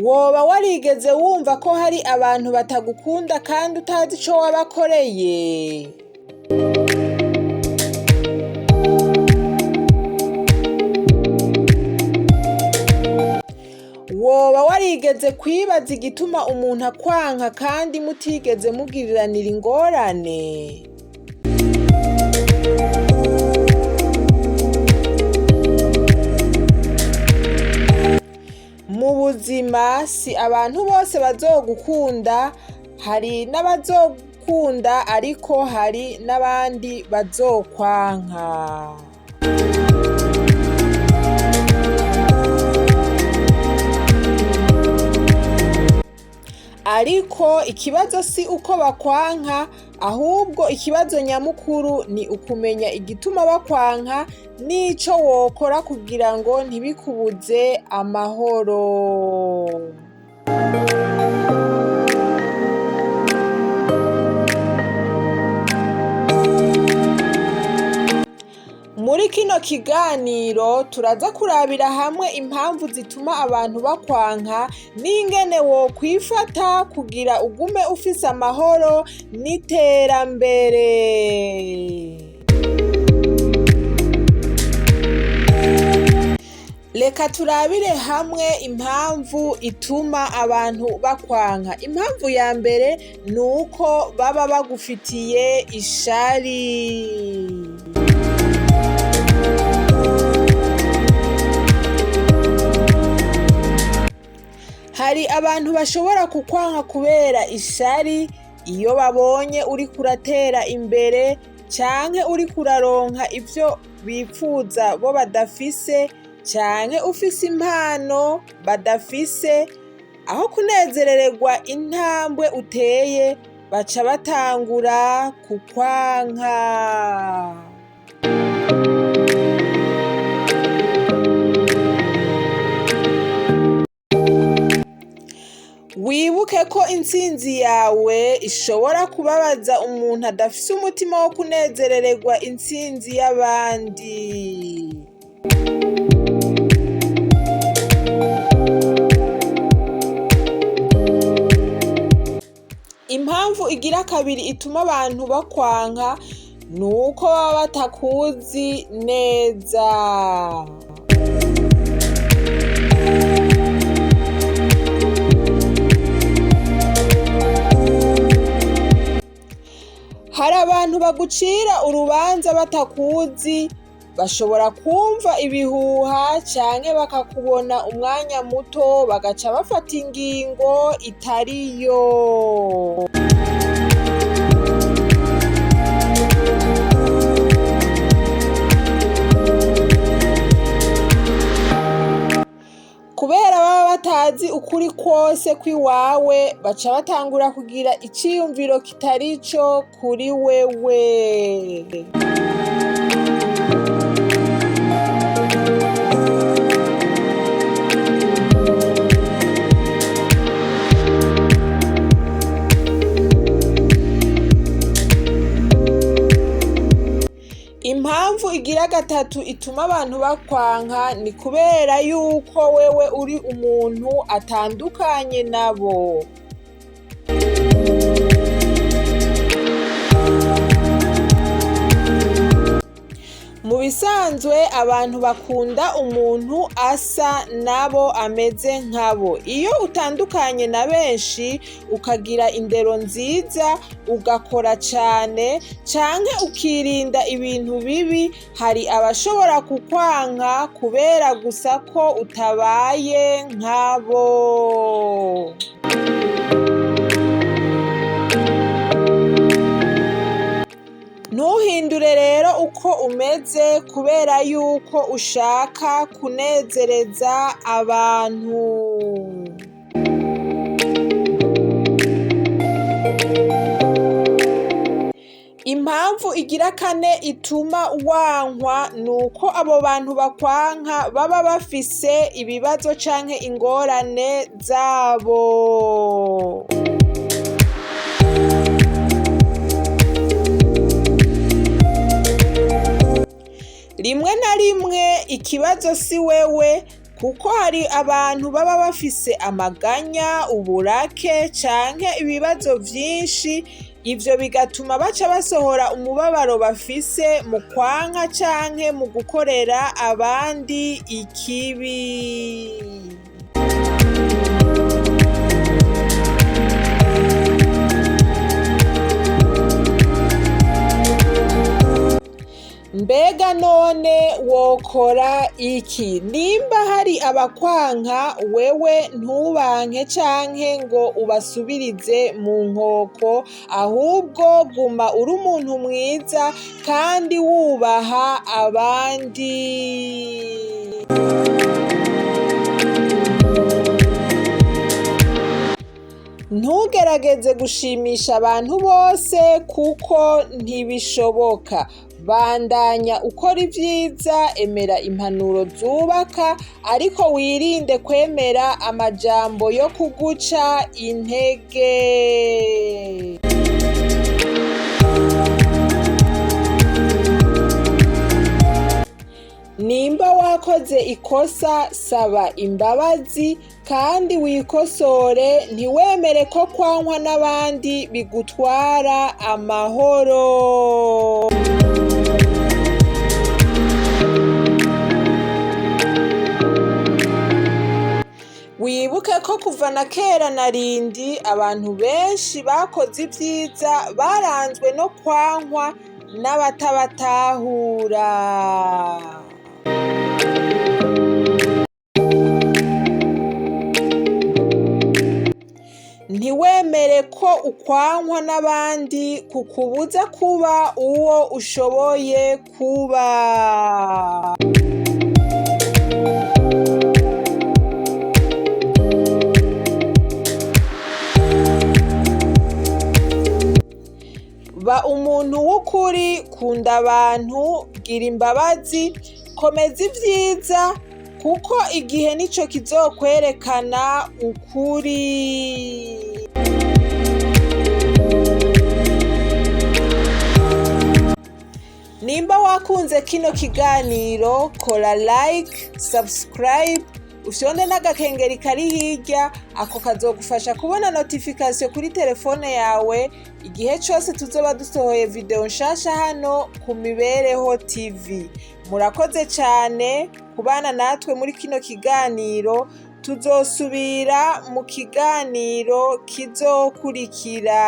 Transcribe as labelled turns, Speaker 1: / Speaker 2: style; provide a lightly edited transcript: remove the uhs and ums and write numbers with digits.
Speaker 1: Woba warigeze wumva ko hari abantu batagukunda kandi utazi ico wabakoreye? Woba warigeze kwibaza igituma umuntu akwanka kandi mutigeze mugiriranira ingorane? Mu buzima si abantu bose bazogukunda, hari n'abazokunda ariko hari n'abandi bazokwanka. Ariko ikibazo si uko bakwanka, ahubwo ikibazo nyamukuru ni ukumenya igituma bakwanka n'ico wokora kugira ngo ntibikubuze amahoro. Muri kino kiganiro turaza kurabira hamwe impamvu zituma abantu bakwanka n'ingene wokwifata kugira ugume ufise amahoro n'iterambere. Reka turabire hamwe impamvu ituma abantu bakwanka. Impamvu ya mbere ni uko baba bagufitiye ishari. Hari abantu bashobora kukwanka kubera ishari iyo babonye uriko uratera imbere canke uriko uraronka ivyo bipfuza bo badafise, canke ufise impano badafise. Aho kunezerererwa intambwe uteye baca batangura kukwanka. Wibuke ko intsinzi yawe ishobora kubabaza umuntu adafise umutima wo kunezerererwa intsinzi y'abandi. Impamvu igira kabiri ituma abantu bakwanka ni uko baba batakuzi neza. Hari abantu bagucira urubanza batakuzi, bashobora kumva ibihuha canke bakakubona umwanya muto bagaca bafata ingingo itariyo. Kubera baba batazi ukuri kwose kw'iwawe, baca batangura kugira iciyumviro kitarico kuri wewe. Impamvu igira gatatu ituma abantu bakwanka ni kubera yuko wewe uri umuntu atandukanye nabo. Mu bisanzwe abantu bakunda umuntu asa nabo, ameze nkabo. Iyo utandukanye na benshi ukagira indero nziza, ugakora cane canke ukirinda ibintu bibi, hari abashobora kukwanka kubera gusa ko utabaye nkabo. Ntuhindure rero uko umeze kubera yuko ushaka kunezereza abantu. Impamvu igira kane ituma wankwa ni uko abo bantu bakwanka baba bafise ibibazo canke ingorane zabo. Rimwe na rimwe ikibazo si wewe, kuko hari abantu baba bafise amaganya, uburake canke ibibazo vyinshi, ivyo bigatuma baca basohora umubabaro bafise mu kwanka canke mu gukorera abandi ikibi. Mbega none wokora iki? Nimba hari abakwanka, wewe ntubanke canke ngo ubasubirize mu nkoko, ahubwo guma uri umuntu mwiza kandi wubaha abandi. Ntugerageze gushimisha abantu bose kuko ntibishoboka. Bandanya ukora ivyiza, emera impanuro zubaka, ariko wirinde kwemera amajambo yo kuguca intege. Nimba wakoze ikosa, saba imbabazi kandi wikosore, ntiwemere ko kwankwa n'abandi bigutwara amahoro. Wibuke ko kuva na kera na rindi abantu benshi bakoze ivyiza baranzwe no kwankwa n'abatabatahura. Ntiwemere ko ukwankwa n'abandi kukubuza kuba uwo ushoboye kuba. Ba umuntu w'ukuri, kunda abantu, gira imbabazi, komeza ivyiza, kuko igihe nico kizokwerekana ukuri. Nimba wakunze kino kiganiro, kora like, subscribe, ushonde n'agakengeri kari hirya, ako kazogufasha kubona notification kuri telefone yawe igihe cose tuzoba dusohoye video nshasha hano ku Mibereho TV. Murakoze cane kubana natwe muri kino kiganiro, tuzosubira mu kiganiro kizokurikira.